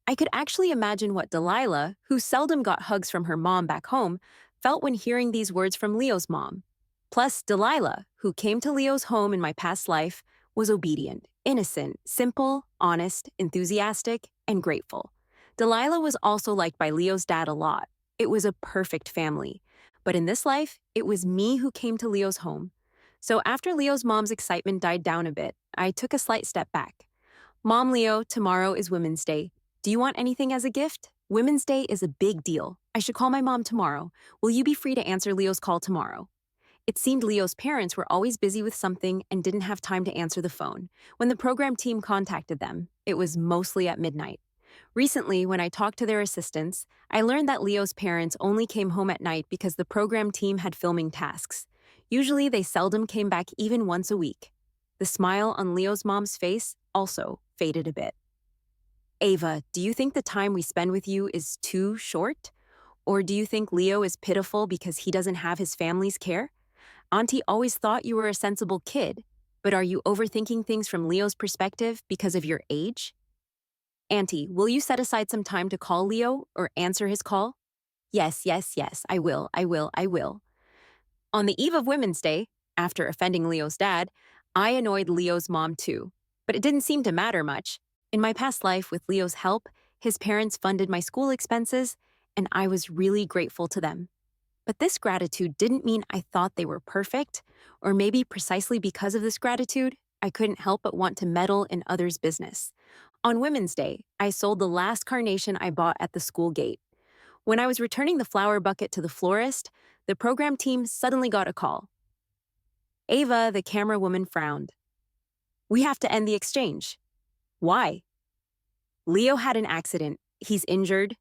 I could actually imagine what Delilah, who seldom got hugs from her mom back home, felt when hearing these words from Leo's mom. Plus, Delilah, who came to Leo's home in my past life, was obedient, innocent, simple, honest, enthusiastic, and grateful. Delilah was also liked by Leo's dad a lot. It was a perfect family. But in this life, it was me who came to Leo's home. So after Leo's mom's excitement died down a bit, I took a slight step back. Mom Leo, tomorrow is Women's Day. Do you want anything as a gift? Women's Day is a big deal. I should call my mom tomorrow. Will you be free to answer Leo's call tomorrow? It seemed Leo's parents were always busy with something and didn't have time to answer the phone. When the program team contacted them, it was mostly at midnight. Recently, when I talked to their assistants, I learned that Leo's parents only came home at night because the program team had filming tasks. Usually, they seldom came back even once a week. The smile on Leo's mom's face also faded a bit. Ava, do you think the time we spend with you is too short? Or do you think Leo is pitiful because he doesn't have his family's care? Auntie always thought you were a sensible kid, but are you overthinking things from Leo's perspective because of your age? Auntie, will you set aside some time to call Leo or answer his call? Yes, yes, yes, I will. On the eve of Women's Day, after offending Leo's dad, I annoyed Leo's mom too. But it didn't seem to matter much. In my past life, with Leo's help, his parents funded my school expenses, and I was really grateful to them. But this gratitude didn't mean I thought they were perfect, or maybe precisely because of this gratitude, I couldn't help but want to meddle in others' business. On Women's Day, I sold the last carnation I bought at the school gate. When I was returning the flower bucket to the florist, the program team suddenly got a call. Ava, the camera woman, frowned. We have to end the exchange. Why? Leo had an accident. He's injured.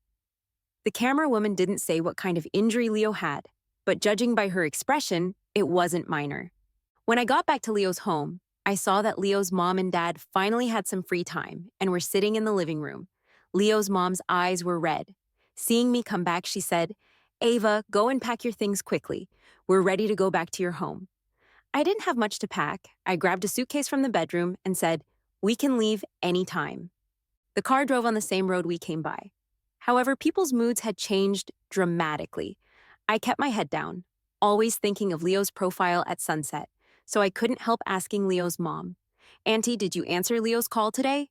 The camera woman didn't say what kind of injury Leo had, but judging by her expression, it wasn't minor. When I got back to Leo's home, I saw that Leo's mom and dad finally had some free time and were sitting in the living room. Leo's mom's eyes were red. Seeing me come back, she said, Ava, go and pack your things quickly. We're ready to go back to your home. I didn't have much to pack. I grabbed a suitcase from the bedroom and said, we can leave anytime. The car drove on the same road we came by. However, people's moods had changed dramatically. I kept my head down, always thinking of Leo's profile at sunset, so I couldn't help asking Leo's mom, Auntie, did you answer Leo's call today?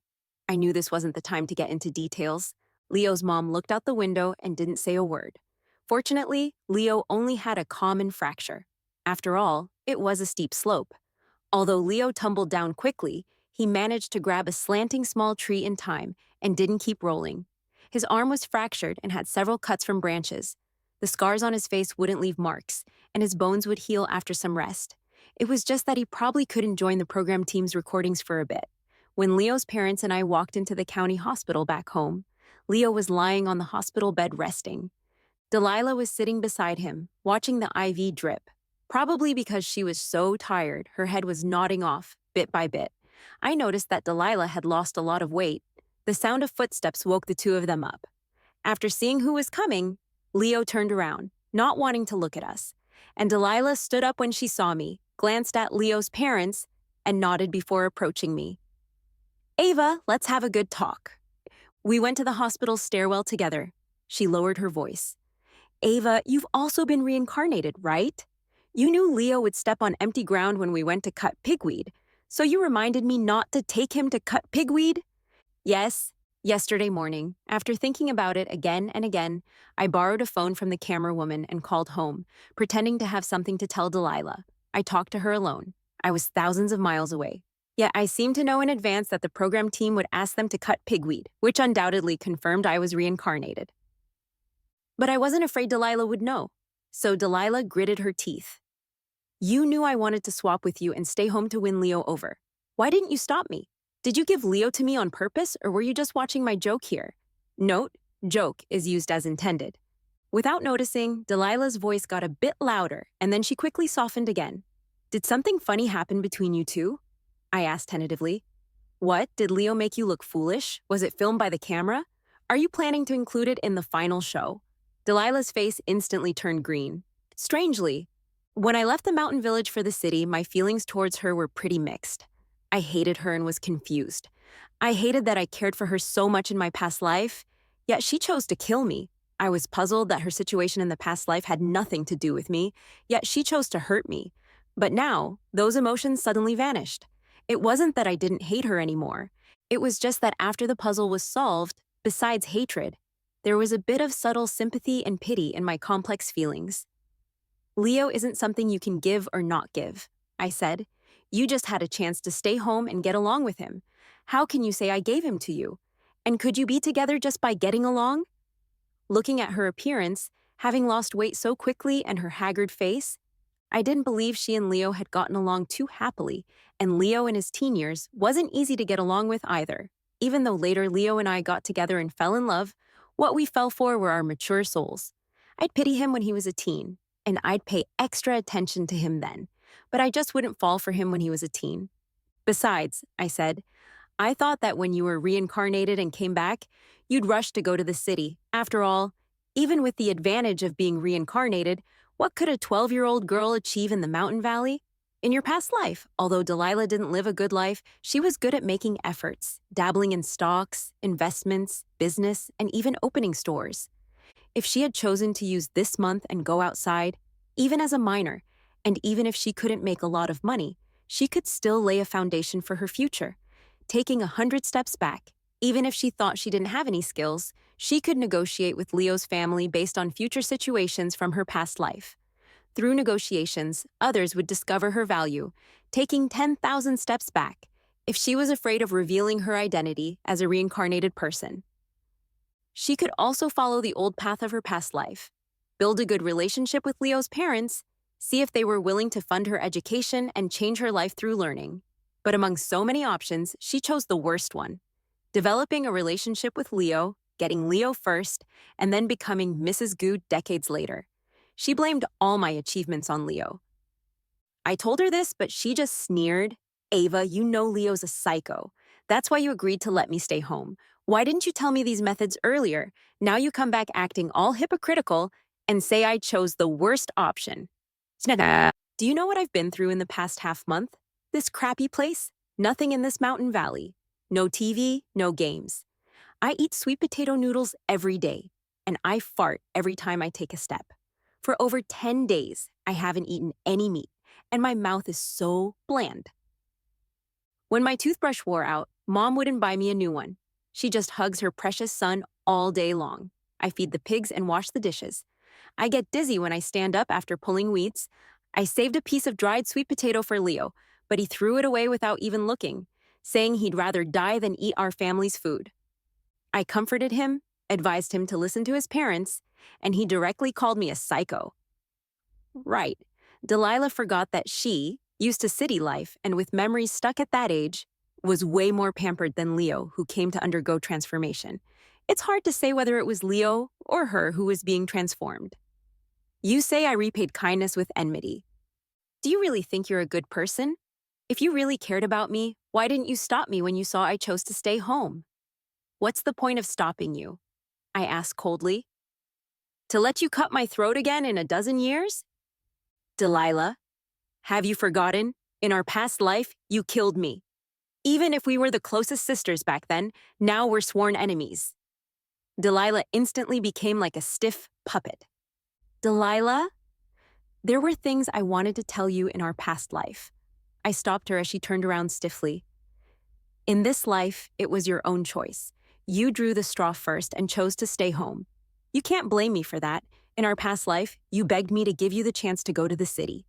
I knew this wasn't the time to get into details. Leo's mom looked out the window and didn't say a word. Fortunately, Leo only had a common fracture. After all, it was a steep slope. Although Leo tumbled down quickly, he managed to grab a slanting small tree in time and didn't keep rolling. His arm was fractured and had several cuts from branches. The scars on his face wouldn't leave marks, and his bones would heal after some rest. It was just that he probably couldn't join the program team's recordings for a bit. When Leo's parents and I walked into the county hospital back home, Leo was lying on the hospital bed resting. Delilah was sitting beside him, watching the IV drip. Probably because she was so tired, her head was nodding off, bit by bit. I noticed that Delilah had lost a lot of weight. The sound of footsteps woke the two of them up. After seeing who was coming, Leo turned around, not wanting to look at us. And Delilah stood up when she saw me, glanced at Leo's parents, and nodded before approaching me. Ava, let's have a good talk. We went to the hospital's stairwell together. She lowered her voice. Ava, you've also been reincarnated, right? You knew Leo would step on empty ground when we went to cut pigweed, so you reminded me not to take him to cut pigweed? Yes, yesterday morning, after thinking about it again and again, I borrowed a phone from the camera woman and called home, pretending to have something to tell Delilah. I talked to her alone. I was thousands of miles away. Yet I seemed to know in advance that the program team would ask them to cut pigweed, which undoubtedly confirmed I was reincarnated. But I wasn't afraid Delilah would know, so Delilah gritted her teeth. You knew I wanted to swap with you and stay home to win Leo over. Why didn't you stop me? Did you give Leo to me on purpose, or were you just watching my joke here? Note, joke is used as intended. Without noticing, Delilah's voice got a bit louder, and then she quickly softened again. Did something funny happen between you two? I asked tentatively. What, did Leo make you look foolish? Was it filmed by the camera? Are you planning to include it in the final show? Delilah's face instantly turned green. Strangely, when I left the mountain village for the city, my feelings towards her were pretty mixed. I hated her and was confused. I hated that I cared for her so much in my past life, yet she chose to kill me. I was puzzled that her situation in the past life had nothing to do with me, yet she chose to hurt me. But now, those emotions suddenly vanished. It wasn't that I didn't hate her anymore. It was just that after the puzzle was solved, besides hatred, there was a bit of subtle sympathy and pity in my complex feelings. Leo isn't something you can give or not give, I said. You just had a chance to stay home and get along with him. How can you say I gave him to you? And could you be together just by getting along? Looking at her appearance, having lost weight so quickly and her haggard face, I didn't believe she and Leo had gotten along too happily, and Leo in his teen years wasn't easy to get along with either. Even though later Leo and I got together and fell in love, what we fell for were our mature souls. I'd pity him when he was a teen, and I'd pay extra attention to him then, but I just wouldn't fall for him when he was a teen. Besides, I said, I thought that when you were reincarnated and came back, you'd rush to go to the city. After all, even with the advantage of being reincarnated, what could a 12-year-old girl achieve in the mountain valley? In your past life, although Delilah didn't live a good life, she was good at making efforts, dabbling in stocks, investments, business, and even opening stores. If she had chosen to use this month and go outside, even as a minor, and even if she couldn't make a lot of money, she could still lay a foundation for her future. Taking 100 steps back, even if she thought she didn't have any skills, she could negotiate with Leo's family based on future situations from her past life. Through negotiations, others would discover her value, taking 10,000 steps back, if she was afraid of revealing her identity as a reincarnated person. She could also follow the old path of her past life, build a good relationship with Leo's parents, see if they were willing to fund her education and change her life through learning. But among so many options, she chose the worst one, developing a relationship with Leo, getting Leo first, and then becoming Mrs. Good decades later. She blamed all my achievements on Leo. I told her this, but she just sneered. Ava, you know Leo's a psycho. That's why you agreed to let me stay home. Why didn't you tell me these methods earlier? Now you come back acting all hypocritical and say I chose the worst option. Do you know what I've been through in the past half month? This crappy place? Nothing in this mountain valley. No TV, no games. I eat sweet potato noodles every day, and I fart every time I take a step. For over 10 days, I haven't eaten any meat, and my mouth is so bland. When my toothbrush wore out, Mom wouldn't buy me a new one. She just hugs her precious son all day long. I feed the pigs and wash the dishes. I get dizzy when I stand up after pulling weeds. I saved a piece of dried sweet potato for Leo, but he threw it away without even looking, saying he'd rather die than eat our family's food. I comforted him, advised him to listen to his parents, and he directly called me a psycho. Right. Delilah forgot that she, used to city life and with memories stuck at that age, was way more pampered than Leo, who came to undergo transformation. It's hard to say whether it was Leo or her who was being transformed. You say I repaid kindness with enmity. Do you really think you're a good person? If you really cared about me, why didn't you stop me when you saw I chose to stay home? What's the point of stopping you? I asked coldly. To let you cut my throat again in a dozen years? Delilah, have you forgotten? In our past life, you killed me. Even if we were the closest sisters back then, now we're sworn enemies. Delilah instantly became like a stiff puppet. Delilah, there were things I wanted to tell you in our past life. I stopped her as she turned around stiffly. In this life, it was your own choice. You drew the straw first and chose to stay home. You can't blame me for that. In our past life, you begged me to give you the chance to go to the city.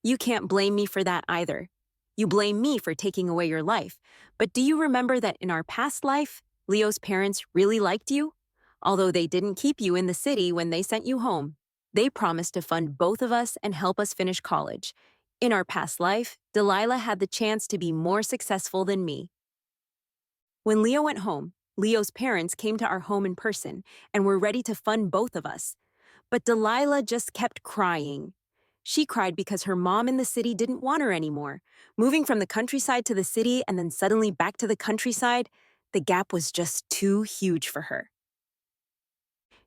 You can't blame me for that either. You blame me for taking away your life. But do you remember that in our past life, Leo's parents really liked you? Although they didn't keep you in the city when they sent you home, they promised to fund both of us and help us finish college. In our past life, Delilah had the chance to be more successful than me. When Leo went home, Leo's parents came to our home in person and were ready to fund both of us. But Delilah just kept crying. She cried because her mom in the city didn't want her anymore. Moving from the countryside to the city and then suddenly back to the countryside, the gap was just too huge for her.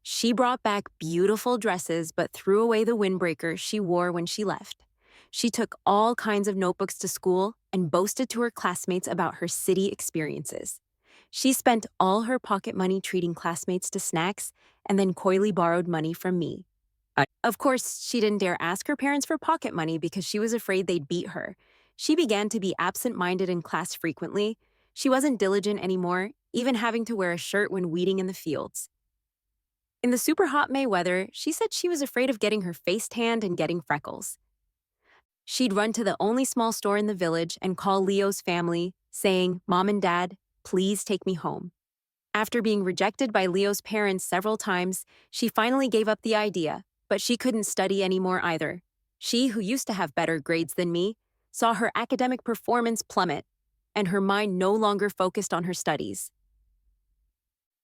She brought back beautiful dresses but threw away the windbreaker she wore when she left. She took all kinds of notebooks to school and boasted to her classmates about her city experiences. She spent all her pocket money treating classmates to snacks and then coyly borrowed money from me. Of course, she didn't dare ask her parents for pocket money because she was afraid they'd beat her. She began to be absent-minded in class frequently. She wasn't diligent anymore, even having to wear a shirt when weeding in the fields. In the super hot May weather, she said she was afraid of getting her face tanned and getting freckles. She'd run to the only small store in the village and call Leo's family, saying, "Mom and Dad, please take me home." After being rejected by Leo's parents several times, she finally gave up the idea, but she couldn't study anymore either. She, who used to have better grades than me, saw her academic performance plummet, and her mind no longer focused on her studies.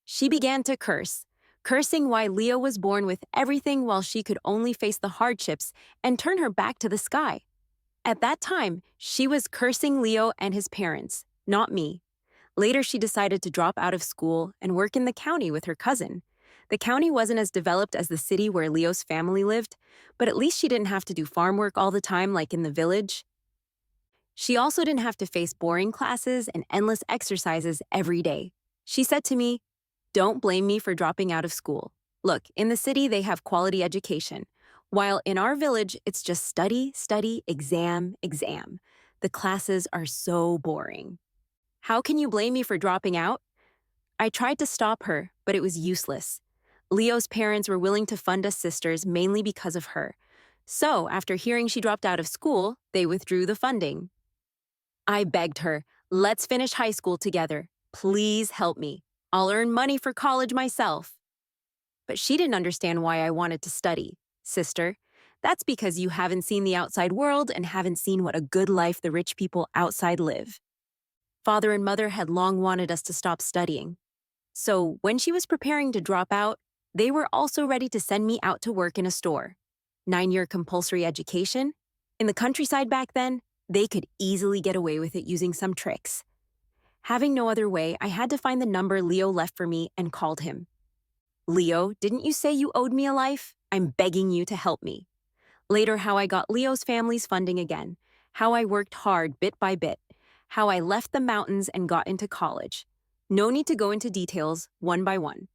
She began to curse, cursing why Leo was born with everything while she could only face the hardships and turn her back to the sky. At that time, she was cursing Leo and his parents, not me. Later, she decided to drop out of school and work in the county with her cousin. The county wasn't as developed as the city where Leo's family lived, but at least she didn't have to do farm work all the time like in the village. She also didn't have to face boring classes and endless exercises every day. She said to me, "Don't blame me for dropping out of school. Look, in the city, they have quality education, while in our village, it's just study, study, exam, exam. The classes are so boring. How can you blame me for dropping out? I tried to stop her, but it was useless. Leo's parents were willing to fund us sisters mainly because of her. So, after hearing she dropped out of school, they withdrew the funding. I begged her, let's finish high school together. Please help me. I'll earn money for college myself. But she didn't understand why I wanted to study. Sister, that's because you haven't seen the outside world and haven't seen what a good life the rich people outside live. Father and mother had long wanted us to stop studying. So when she was preparing to drop out, they were also ready to send me out to work in a store. 9-year compulsory education? In the countryside back then, they could easily get away with it using some tricks. Having no other way, I had to find the number Leo left for me and called him. Leo, didn't you say you owed me a life? I'm begging you to help me. Later, how I got Leo's family's funding again, how I worked hard bit by bit, how I left the mountains and got into college. No need to go into details, one by one.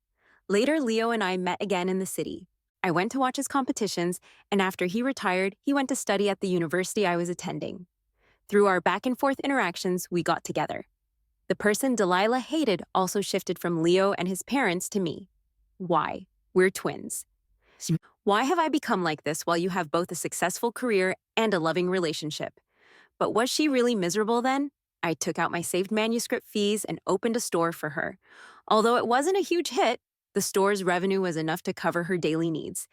Later, Leo and I met again in the city. I went to watch his competitions, and after he retired, he went to study at the university I was attending. Through our back-and-forth interactions, we got together. The person Delilah hated also shifted from Leo and his parents to me. Why? We're twins. Why have I become like this while you have both a successful career and a loving relationship? But was she really miserable then? I took out my saved manuscript fees and opened a store for her. Although it wasn't a huge hit, the store's revenue was enough to cover her daily needs.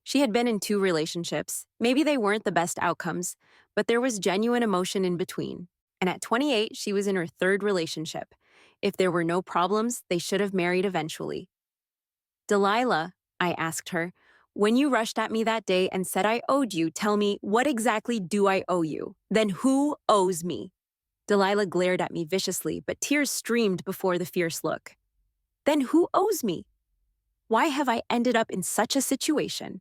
She had been in 2 relationships. Maybe they weren't the best outcomes, but there was genuine emotion in between. And at 28, she was in her 3rd relationship. If there were no problems, they should have married eventually. Delilah, I asked her, when you rushed at me that day and said I owed you, tell me, what exactly do I owe you? Then who owes me? Delilah glared at me viciously, but tears streamed before the fierce look. Then who owes me? Why have I ended up in such a situation?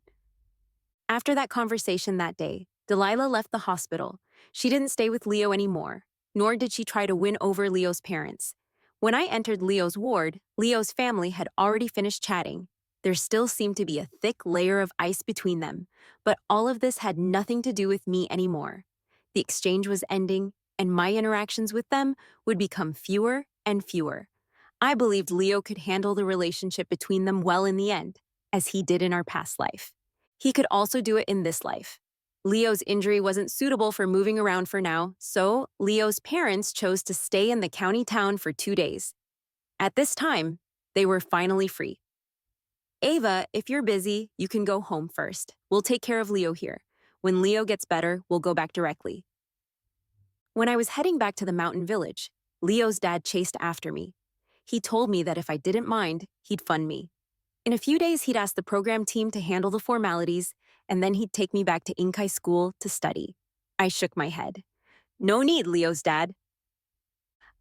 After that conversation that day, Delilah left the hospital. She didn't stay with Leo anymore, nor did she try to win over Leo's parents. When I entered Leo's ward, Leo's family had already finished chatting. There still seemed to be a thick layer of ice between them, but all of this had nothing to do with me anymore. The exchange was ending, and my interactions with them would become fewer and fewer. I believed Leo could handle the relationship between them well in the end, as he did in our past life. He could also do it in this life. Leo's injury wasn't suitable for moving around for now, so Leo's parents chose to stay in the county town for 2 days. At this time, they were finally free. Ava, if you're busy, you can go home first. We'll take care of Leo here. When Leo gets better, we'll go back directly. When I was heading back to the mountain village, Leo's dad chased after me. He told me that if I didn't mind, he'd fund me. In a few days, he'd ask the program team to handle the formalities, and then he'd take me back to Inkai school to study. I shook my head. No need, Leo's dad.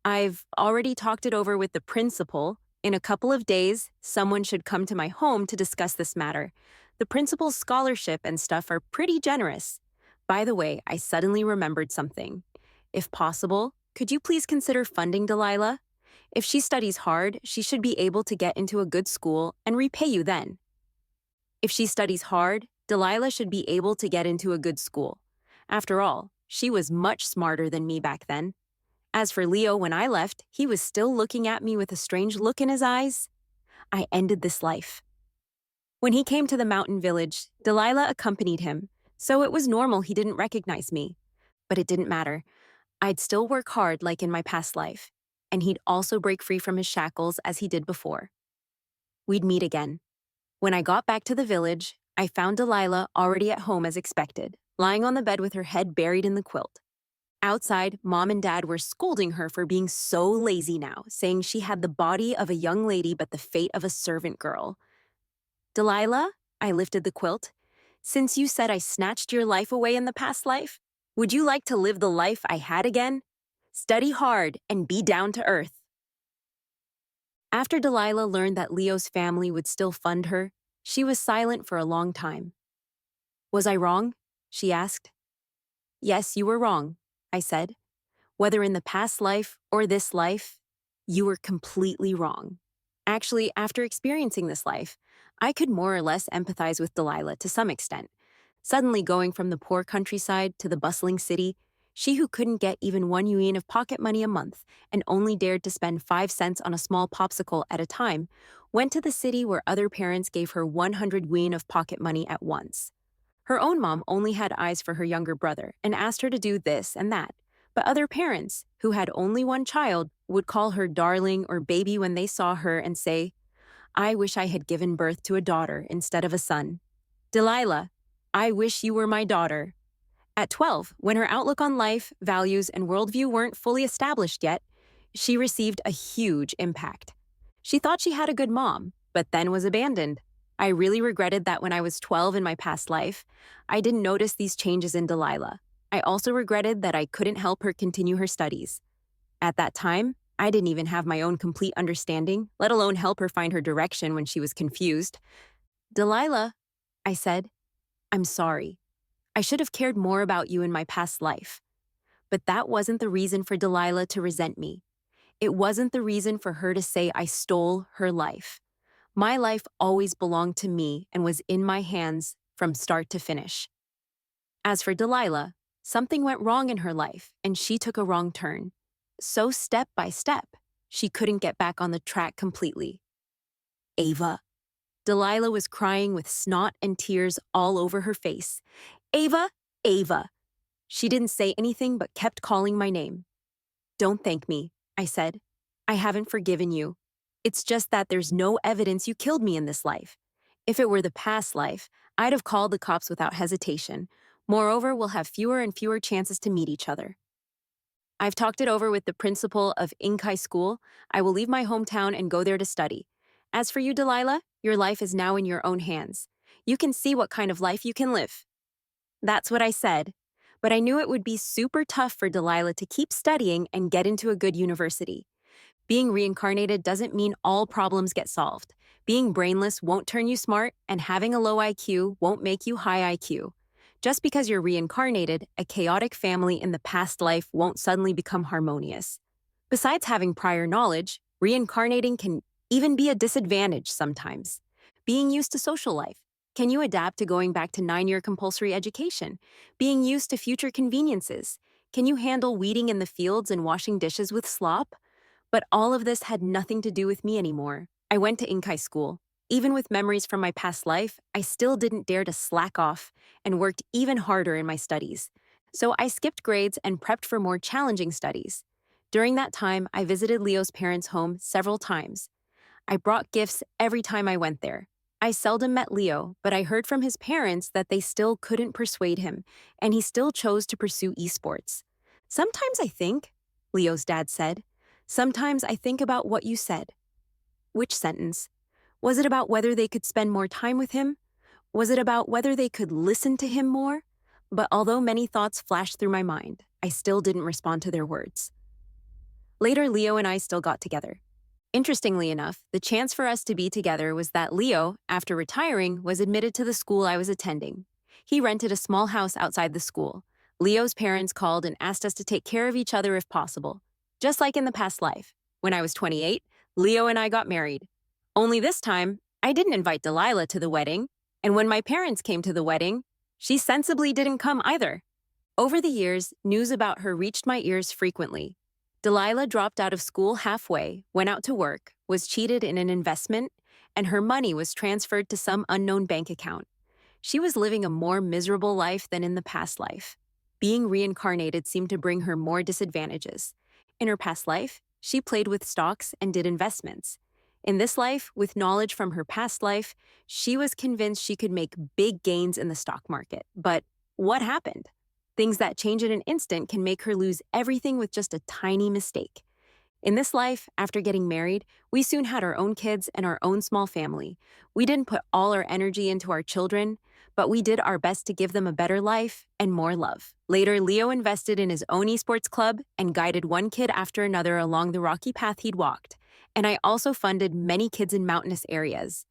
I've already talked it over with the principal. In a couple of days, someone should come to my home to discuss this matter. The principal's scholarship and stuff are pretty generous. By the way, I suddenly remembered something. If possible, could you please consider funding Delilah? If she studies hard, she should be able to get into a good school and repay you then. If she studies hard, Delilah should be able to get into a good school. After all, she was much smarter than me back then. As for Leo, when I left, he was still looking at me with a strange look in his eyes. I ended this life. When he came to the mountain village, Delilah accompanied him, so it was normal he didn't recognize me. But it didn't matter. I'd still work hard like in my past life, and he'd also break free from his shackles as he did before. We'd meet again. When I got back to the village, I found Delilah already at home as expected, lying on the bed with her head buried in the quilt. Outside, Mom and Dad were scolding her for being so lazy now, saying she had the body of a young lady but the fate of a servant girl. Delilah, I lifted the quilt. Since you said I snatched your life away in the past life, would you like to live the life I had again? Study hard and be down to earth. After Delilah learned that Leo's family would still fund her, she was silent for a long time. Was I wrong? She asked. Yes, you were wrong, I said. Whether in the past life or this life, you were completely wrong. Actually, after experiencing this life, I could more or less empathize with Delilah to some extent. Suddenly going from the poor countryside to the bustling city, she who couldn't get even 1 yuan of pocket money a month and only dared to spend 5 cents on a small popsicle at a time, went to the city where other parents gave her 100 yuan of pocket money at once. Her own mom only had eyes for her younger brother and asked her to do this and that. But other parents, who had only one child, would call her darling or baby when they saw her and say, I wish I had given birth to a daughter instead of a son. Delilah, I wish you were my daughter. At 12, when her outlook on life, values, and worldview weren't fully established yet, she received a huge impact. She thought she had a good mom, but then was abandoned. I really regretted that when I was 12 in my past life, I didn't notice these changes in Delilah. I also regretted that I couldn't help her continue her studies. At that time, I didn't even have my own complete understanding, let alone help her find her direction when she was confused. Delilah, I said, I'm sorry. I should have cared more about you in my past life. But that wasn't the reason for Delilah to resent me. It wasn't the reason for her to say I stole her life. My life always belonged to me and was in my hands from start to finish. As for Delilah, something went wrong in her life and she took a wrong turn. So step by step, she couldn't get back on the track completely. Ava. Delilah was crying with snot and tears all over her face. Ava, Ava. She didn't say anything but kept calling my name. Don't thank me, I said. I haven't forgiven you. It's just that there's no evidence you killed me in this life. If it were the past life, I'd have called the cops without hesitation. Moreover, we'll have fewer and fewer chances to meet each other. I've talked it over with the principal of Inkai School. I will leave my hometown and go there to study. As for you, Delilah, your life is now in your own hands. You can see what kind of life you can live. That's what I said. But I knew it would be super tough for Delilah to keep studying and get into a good university. Being reincarnated doesn't mean all problems get solved. Being brainless won't turn you smart, and having a low IQ won't make you high IQ. Just because you're reincarnated, a chaotic family in the past life won't suddenly become harmonious. Besides having prior knowledge, reincarnating can even be a disadvantage sometimes. Being used to social life. Can you adapt to going back to 9-year compulsory education? Being used to future conveniences. Can you handle weeding in the fields and washing dishes with slop? But all of this had nothing to do with me anymore. I went to Inkai School. Even with memories from my past life, I still didn't dare to slack off and worked even harder in my studies. So I skipped grades and prepped for more challenging studies. During that time, I visited Leo's parents' home several times. I brought gifts every time I went there. I seldom met Leo, but I heard from his parents that they still couldn't persuade him, and he still chose to pursue esports. Sometimes I think, Leo's dad said, sometimes I think about what you said. Which sentence? Was it about whether they could spend more time with him? Was it about whether they could listen to him more? But although many thoughts flashed through my mind, I still didn't respond to their words. Later, Leo and I still got together. Interestingly enough, the chance for us to be together was that Leo, after retiring, was admitted to the school I was attending. He rented a small house outside the school. Leo's parents called and asked us to take care of each other if possible. Just like in the past life. When I was 28, Leo and I got married. Only this time, I didn't invite Delilah to the wedding, and when my parents came to the wedding, she sensibly didn't come either. Over the years, news about her reached my ears frequently. Delilah dropped out of school halfway, went out to work, was cheated in an investment, and her money was transferred to some unknown bank account. She was living a more miserable life than in the past life. Being reincarnated seemed to bring her more disadvantages. In her past life, she played with stocks and did investments. In this life, with knowledge from her past life, she was convinced she could make big gains in the stock market. But what happened? Things that change in an instant can make her lose everything with just a tiny mistake. In this life, after getting married, we soon had our own kids and our own small family. We didn't put all our energy into our children, but we did our best to give them a better life and more love. Later, Leo invested in his own esports club and guided one kid after another along the rocky path he'd walked. And I also funded many kids in mountainous areas.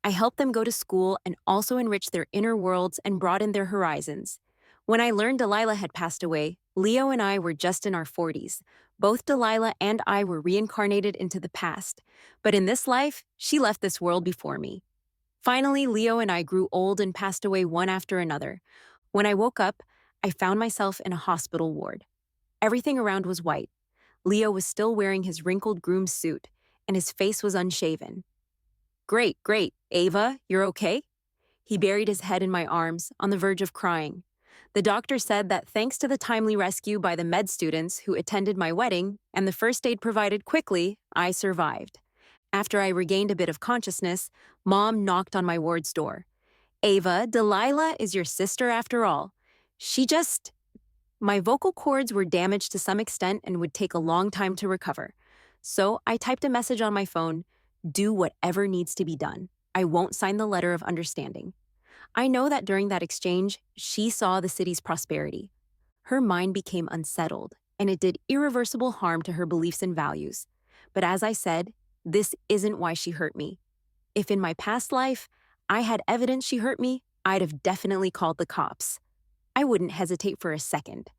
I helped them go to school and also enrich their inner worlds and broaden their horizons. When I learned Delilah had passed away, Leo and I were just in our 40s. Both Delilah and I were reincarnated into the past, but in this life, she left this world before me. Finally, Leo and I grew old and passed away one after another. When I woke up, I found myself in a hospital ward. Everything around was white. Leo was still wearing his wrinkled groom suit, and his face was unshaven. Great, great. Ava, you're okay? He buried his head in my arms, on the verge of crying. The doctor said that thanks to the timely rescue by the med students who attended my wedding and the first aid provided quickly, I survived. After I regained a bit of consciousness, Mom knocked on my ward's door. Ava, Delilah is your sister after all. She just... My vocal cords were damaged to some extent and would take a long time to recover. So I typed a message on my phone, do whatever needs to be done. I won't sign the letter of understanding. I know that during that exchange, she saw the city's prosperity. Her mind became unsettled, and it did irreversible harm to her beliefs and values. But as I said, this isn't why she hurt me. If in my past life I had evidence she hurt me, I'd have definitely called the cops. I wouldn't hesitate for a second.